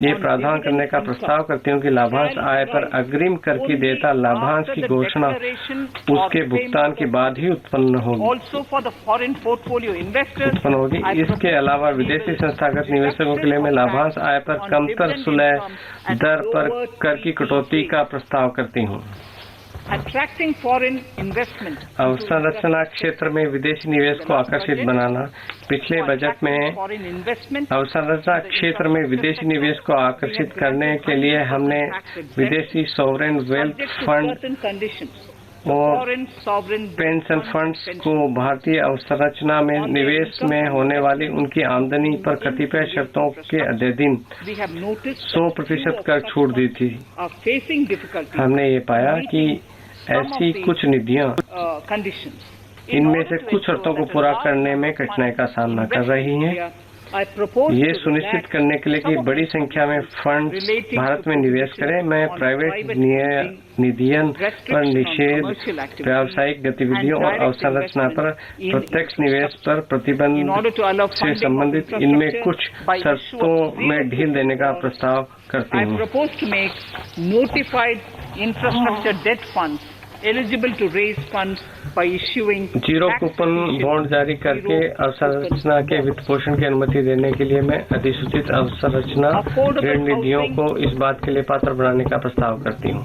ये प्रावधान करने का प्रस्ताव करती हूँ कि लाभांश आय पर अग्रिम कर की देयता लाभांश की घोषणा उसके भुगतान के बाद ही उत्पन्न होगी। इसके अलावा विदेशी संस्थागत निवेशकों के लिए मैं लाभांश आय पर कमतर सुलह दर पर कर की कटौती का प्रस्ताव करती हूँ। अवसंरचना क्षेत्र में विदेशी निवेश को आकर्षित बनाना। पिछले बजट में अवसंरचना क्षेत्र में विदेशी निवेश को आकर्षित करने के लिए हमने विदेशी सॉवरेन वेल्थ फंड और पेंशन फंड्स को भारतीय अवसंरचना में निवेश में होने वाली उनकी आमदनी पर कतिपय शर्तों के अधीन 100% कर छूट दी थी। हमने ये पाया कि ऐसी कुछ निधियां इनमें से कुछ शर्तों को पूरा करने में कठिनाई का सामना कर रही हैं। ये सुनिश्चित करने के लिए कि बड़ी संख्या में फंड भारत में निवेश करें, मैं प्राइवेट निधियन पर निषेध, व्यावसायिक गतिविधियों और अवसंरचना पर प्रत्यक्ष निवेश पर प्रतिबंध से संबंधित इनमें कुछ शर्तों में ढील देने का प्रस्ताव करती हूँ। eligible to raise funds by issuing zero coupon bond जारी करके अवसंरचना के वित्त पोषण की अनुमति देने के लिए मैं अधिसूचित अवसंरचना ऋण निधियों को इस बात के लिए पात्र बनाने का प्रस्ताव करती हूँ।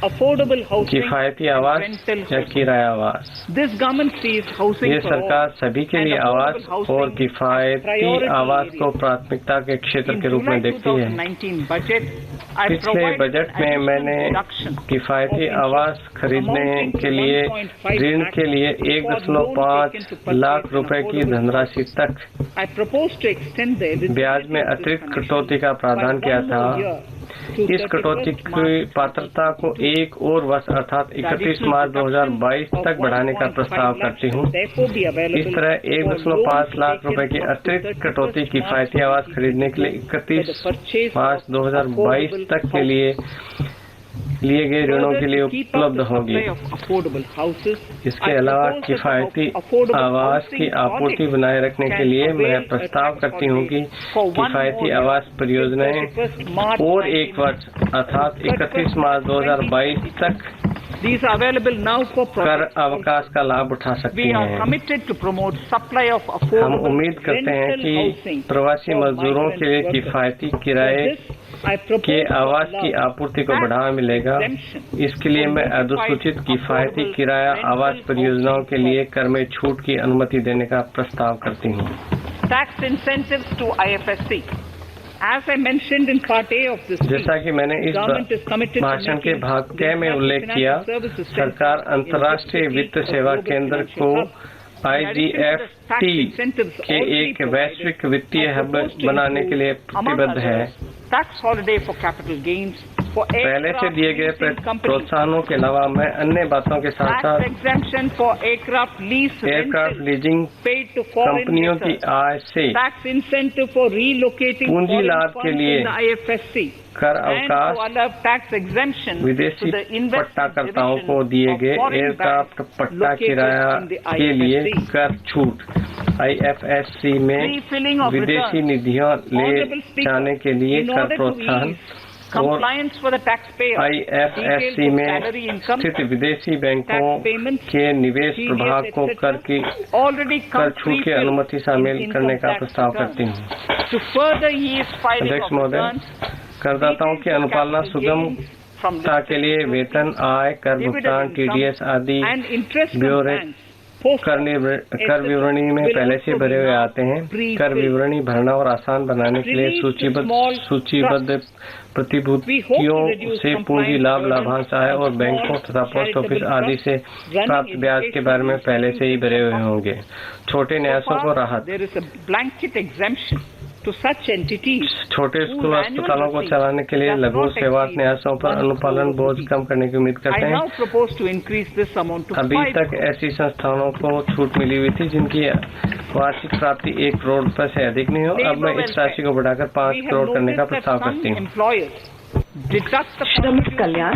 किफायती आवास या किराया आवास। ये सरकार सभी के लिए आवास और किफायती आवास को प्राथमिकता के क्षेत्र के रूप में देखती है। पिछले बजट में मैंने किफायती आवास खरीदने के लिए ऋण के लिए 1.5 लाख रुपए की धनराशि तक ब्याज में अतिरिक्त कटौती का प्रावधान किया था। इस कटौती की पात्रता को एक और वर्ष अर्थात 31 मार्च 2022 तक बढ़ाने का प्रस्ताव करती हूँ। इस तरह 1.5 लाख रुपए की अतिरिक्त कटौती किफायती आवास खरीदने के लिए 31 मार्च 2022 तक के लिए गए ऋणों के लिए उपलब्ध होगी। इसके अलावा किफायती आवास की आपूर्ति बनाए रखने के लिए मैं प्रस्ताव करती हूँ कि किफायती आवास परियोजनाएं और एक वर्ष अर्थात 31 मार्च 2022 तक कर अवकाश का लाभ उठा सकती हैं। हम उम्मीद करते हैं कि प्रवासी मजदूरों के लिए किफायती किराए के आवास की आपूर्ति को बढ़ावा मिलेगा। इसके लिए मैं अधिसूचित किफायती किराया आवास परियोजनाओं के लिए कर में छूट की अनुमति देने का प्रस्ताव करती हूँ। Tax incentives to IFSC। जैसा कि मैंने इस भाषण के भाग क में उल्लेख किया, सरकार अंतर्राष्ट्रीय वित्त सेवा केंद्र को IGFT के एक वैश्विक वित्तीय हब बनाने के लिए प्रतिबद्ध है। पहले से दिए गए प्रोत्साहनों के अलावा मैं अन्य बातों के साथ साथ एयरक्राफ्ट लीजिंग कंपनियों की आय से पूंजी लाभ के लिए कर अवकाश, विदेशी पट्टाकर्ताओं को दिए गए एयरक्राफ्ट पट्टा किराया के लिए कर छूट, IFSC में विदेशी निधियां ले जाने के लिए कर प्रोत्साहन और IFSC में स्थित विदेशी बैंकों के निवेश प्रभाग को कर छूट की अनुमति शामिल करने का प्रस्ताव करती हूँ। अध्यक्ष महोदय, करदाताओं की अनुपालना सुगमता के लिए वेतन, आय, कर भुगतान, TDS आदि ब्यौरे कर विवरणी में पहले से भरे हुए आते हैं। कर विवरणी भरना और आसान बनाने के लिए सूचीबद्ध प्रतिभूतियों से पूंजी लाभ, लाभांश आय और बैंकों तथा पोस्ट ऑफिस आदि से प्राप्त ब्याज के बारे में पहले से ही भरे हुए होंगे। छोटे न्यासों को राहत। छोटे स्कूल अस्पतालों को चलाने के लिए लघु सेवा न्यासों पर अनुपालन बोझ कम करने की उम्मीद करते हैं। अभी तक ऐसी संस्थानों को छूट मिली हुई थी जिनकी वार्षिक प्राप्ति 1 करोड़ रुपए से अधिक नहीं हो। अब मैं इस राशि को बढ़ाकर 5 करोड़ करने का प्रस्ताव करती हूँ। श्रमिक कल्याण,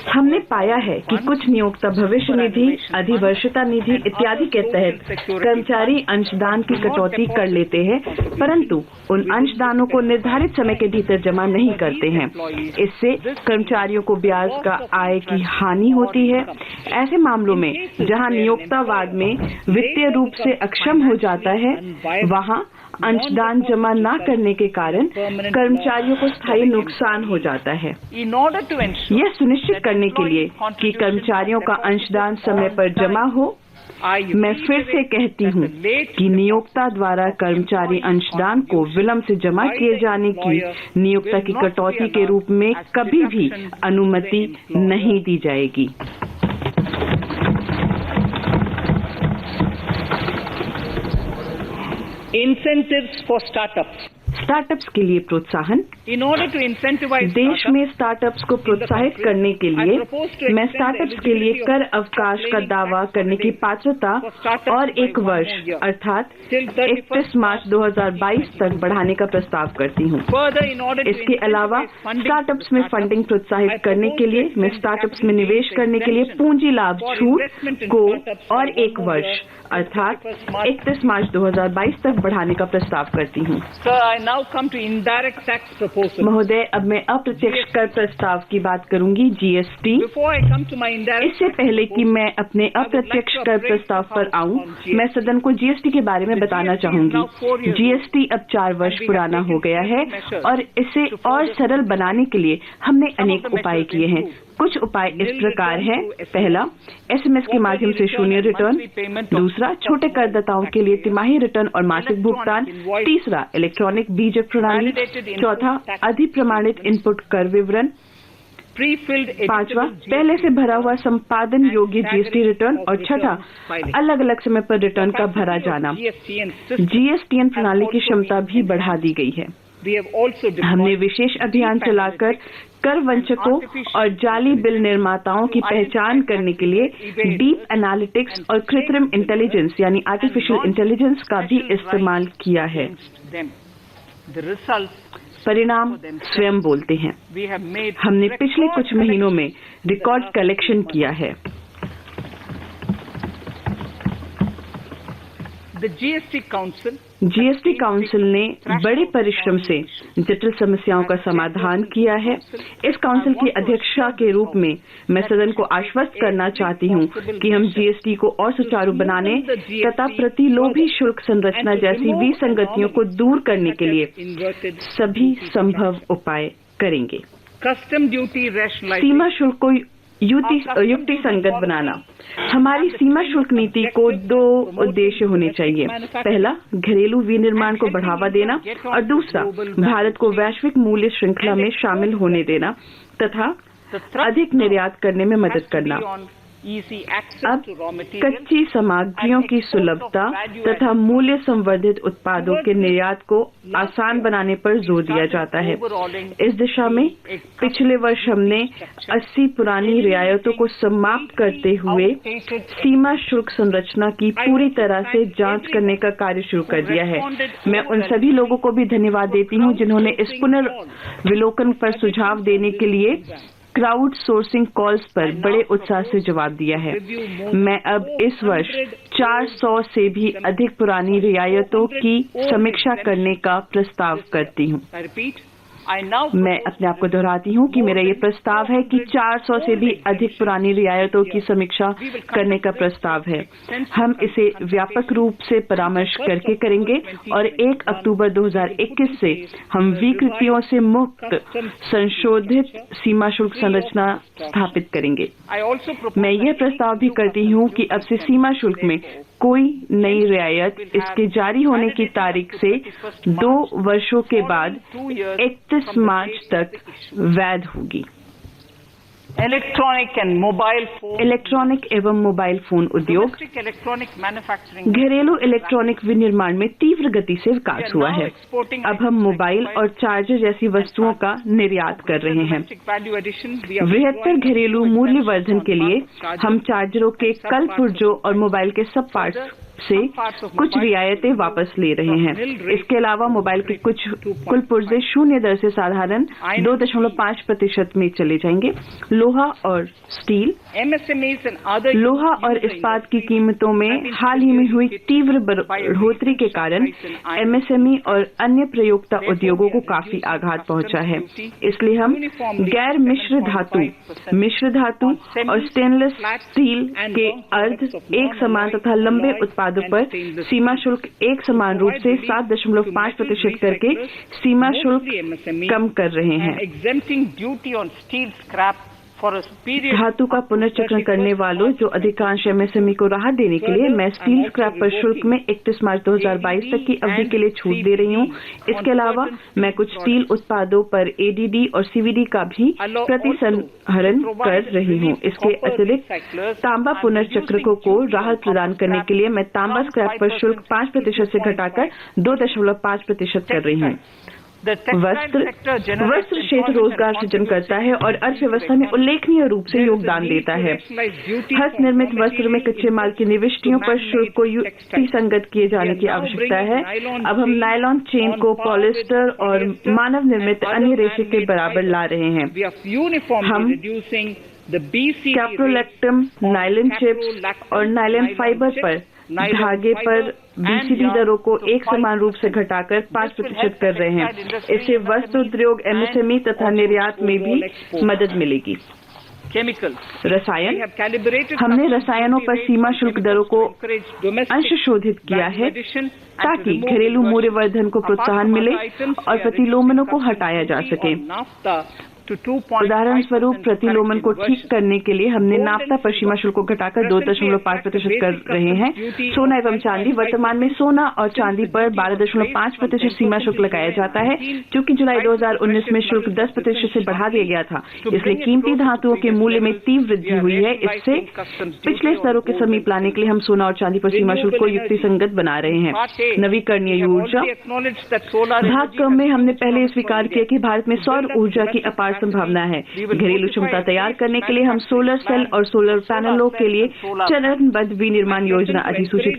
हमने पाया है कि कुछ नियोक्ता भविष्य निधि, अधिवर्षता निधि इत्यादि के तहत कर्मचारी अंशदान की कटौती कर लेते हैं, परंतु उन अंशदानों को निर्धारित समय के भीतर जमा नहीं करते हैं। इससे कर्मचारियों को ब्याज का आय की हानि होती है। ऐसे मामलों में जहां नियोक्तावाद में वित्तीय रूप से अक्षम हो जाता है, वहां अंशदान जमा न करने के कारण कर्मचारियों को स्थायी नुकसान हो जाता है। यह सुनिश्चित करने के लिए कि कर्मचारियों का अंशदान समय पर जमा हो, मैं फिर से कहती हूँ कि नियोक्ता द्वारा कर्मचारी अंशदान को विलंब से जमा किए जाने की नियोक्ता की कटौती के रूप में कभी भी अनुमति नहीं दी जाएगी। Incentives for startups. स्टार्टअप्स के लिए प्रोत्साहन। In order to incentivize देश में स्टार्टअप्स को प्रोत्साहित करने के लिए मैं स्टार्टअप्स के लिए कर अवकाश का दावा करने की पात्रता और 1 वर्ष अर्थात 31 मार्च 2022 तक बढ़ाने का प्रस्ताव करती हूँ। इसके अलावा स्टार्टअप्स में फंडिंग प्रोत्साहित करने के लिए मैं स्टार्टअप्स में निवेश करने के लिए पूंजी लाभ छूट को और 1 वर्ष अर्थात 31 मार्च 2022 तक बढ़ाने का प्रस्ताव करती हूँ। महोदय, अब मैं अप्रत्यक्ष कर प्रस्ताव की बात करूंगी, जीएसटी। इससे पहले कि मैं अपने अप्रत्यक्ष कर प्रस्ताव पर आऊं, मैं सदन को जीएसटी के बारे में बताना चाहूंगी। जीएसटी अब 4 वर्ष पुराना हो गया है और इसे और सरल बनाने के लिए हमने अनेक उपाय किए हैं। कुछ उपाय इस प्रकार हैं। पहला, एसएमएस के माध्यम से शून्य रिटर्न। दूसरा, छोटे करदाताओं के लिए तिमाही रिटर्न और मासिक भुगतान। तीसरा, इलेक्ट्रॉनिक बीजक प्रणाली। चौथा, अधिप्रमाणित इनपुट कर विवरण। पांचवा, पहले से भरा हुआ संपादन योग्य जीएसटी रिटर्न। और छठा, अलग अलग समय पर रिटर्न का भरा जाना। जीएसटीएन प्रणाली की क्षमता भी बढ़ा दी गई है। हमने विशेष अभियान चलाकर कर वंचकों और जाली बिल निर्माताओं की पहचान करने के लिए डीप एनालिटिक्स और कृत्रिम इंटेलिजेंस यानी आर्टिफिशियल इंटेलिजेंस का भी इस्तेमाल किया है। परिणाम स्वयं बोलते हैं। हमने पिछले कुछ महीनों में रिकॉर्ड कलेक्शन किया है। जीएसटी काउंसिल ने बड़े परिश्रम से जटिल समस्याओं का समाधान किया है। इस काउंसिल की अध्यक्षा के रूप में मैं सदन को आश्वस्त करना चाहती हूँ कि हम जीएसटी को और सुचारू बनाने तथा प्रतिलोभी शुल्क संरचना जैसी विसंगतियों को दूर करने के लिए सभी संभव उपाय करेंगे। सीमा शुल्क को युक्ति संगत बनाना। हमारी सीमा शुल्क नीति को 2 उद्देश्य होने चाहिए। पहला, घरेलू विनिर्माण को बढ़ावा देना और दूसरा, भारत को वैश्विक मूल्य श्रृंखला में शामिल होने देना तथा अधिक निर्यात करने में मदद करना। अब कच्ची सामग्रियों की सुलभता तथा मूल्य संवर्धित उत्पादों के निर्यात को आसान बनाने पर जोर दिया जाता है। इस दिशा में पिछले वर्ष हमने 80 पुरानी रियायतों को समाप्त करते हुए सीमा शुल्क संरचना की पूरी तरह से जांच करने का कार्य शुरू कर दिया है। मैं उन सभी लोगों को भी धन्यवाद देती हूं जिन्होंने इस पुनर्विलोकन पर सुझाव देने के लिए क्राउड सोर्सिंग कॉल्स पर बड़े उत्साह से जवाब दिया है। मैं अब इस वर्ष 400 से भी अधिक पुरानी रियायतों की समीक्षा करने का प्रस्ताव करती हूँ। मैं अपने आप को दोहराती हूँ कि मेरा ये प्रस्ताव है कि 400 से भी अधिक पुरानी रियायतों की समीक्षा करने का प्रस्ताव है। हम इसे व्यापक रूप से परामर्श करके करेंगे और 1 अक्टूबर 2021 से हम विकृतियों से मुक्त संशोधित सीमा शुल्क संरचना स्थापित करेंगे। मैं यह प्रस्ताव भी करती हूँ कि अब से सीमा शुल्क में कोई नई रियायत इसके जारी होने की तारीख से 2 वर्षों के बाद 31 मार्च तक वैध होगी। इलेक्ट्रॉनिक एवं मोबाइल फोन उद्योग। घरेलू इलेक्ट्रॉनिक विनिर्माण में तीव्र गति से विकास हुआ है। अब हम मोबाइल और चार्जर जैसी वस्तुओं का निर्यात कर रहे हैं। बृहत्तर घरेलू मूल्य वर्धन के लिए हम चार्जरों के कल पुर्जों और मोबाइल के सब पार्ट्स से कुछ रियायतें वापस ले रहे हैं। इसके अलावा मोबाइल के कुछ कुल पुर्जे शून्य दर से साधारण 2.5% में चले जाएंगे। लोहा और स्टील, लोहा और इस्पात की कीमतों में हाल ही में हुई तीव्र बढ़ोतरी के कारण एमएसएमई और अन्य प्रयोक्ता उद्योगों को काफी आघात पहुंचा है। इसलिए हम गैर मिश्र धातु और स्टेनलेस स्टील के अर्ध एक समान तथा लंबे उत्पादों पर सीमा शुल्क एक समान रूप से 7.5% करके सीमा शुल्क कम कर रहे हैं। धातु का पुनर्चक्रण करने वालों जो अधिकांश एमएसएमई को राहत देने के लिए मैं स्टील स्क्रैप पर शुल्क में 31 मार्च 2022 तक की अवधि के लिए छूट दे रही हूँ। इसके अलावा मैं कुछ स्टील उत्पादों पर एडीडी और सीवीडी का भी प्रतिसंहरण कर रही हूँ। इसके अतिरिक्त तांबा पुनर्चक्रकों को राहत प्रदान करने के लिए मैं तांबा स्क्रैप पर शुल्क 5% से घटाकर 2.5% कर रही हूँ। वस्त्र क्षेत्र रोजगार सृजन करता है और अर्थव्यवस्था में उल्लेखनीय रूप से योगदान देता है। हस्त निर्मित वस्त्र में कच्चे माल की निविष्टियों पर शुल्क को युक्तिसंगत किए जाने की आवश्यकता है। अब हम नायलॉन चेन को पॉलिस्टर और मानव निर्मित अन्य रेशे के बराबर ला रहे हैं। हम कैप्रोलैक्टम, नायलॉन चिप्स और नायलॉन फाइबर पर धागे पर बीसीडी दरों को एक समान रूप से घटाकर 5% कर रहे हैं। इससे वस्त्र उद्योग, एमएसएमई तथा निर्यात में भी मदद मिलेगी। रसायन, हमने रसायनों पर सीमा शुल्क दरों को अंशशोधित किया है ताकि घरेलू मूल्यवर्धन को प्रोत्साहन मिले और प्रतिलोमनों को हटाया जा सके। उदाहरण स्वरूप प्रतिलोमन को ठीक करने के लिए हमने नाफ्ता पर सीमा शुल्क को घटाकर 2.5% कर रहे हैं। सोना एवं चांदी, वर्तमान में सोना और चांदी पर 12.5% सीमा शुल्क लगाया जाता है, जो कि जुलाई 2019 में शुल्क 10% से बढ़ा दिया गया था। इसलिए कीमती धातुओं के मूल्य में तीव्र वृद्धि हुई है। इससे पिछले स्तरों के समीप लाने के लिए हम सोना और चांदी पर सीमा शुल्क को युक्तिसंगत बना रहे हैं। नवीकरणीय ऊर्जा, भाग क्रम में हमने पहले स्वीकार किया कि भारत में सौर ऊर्जा की अपार संभावना है। घरेलू क्षमता तैयार करने के लिए हम सोलर सेल और सोलर पैनलों के लिए चरणबद्ध विनिर्माण योजना अधिसूचित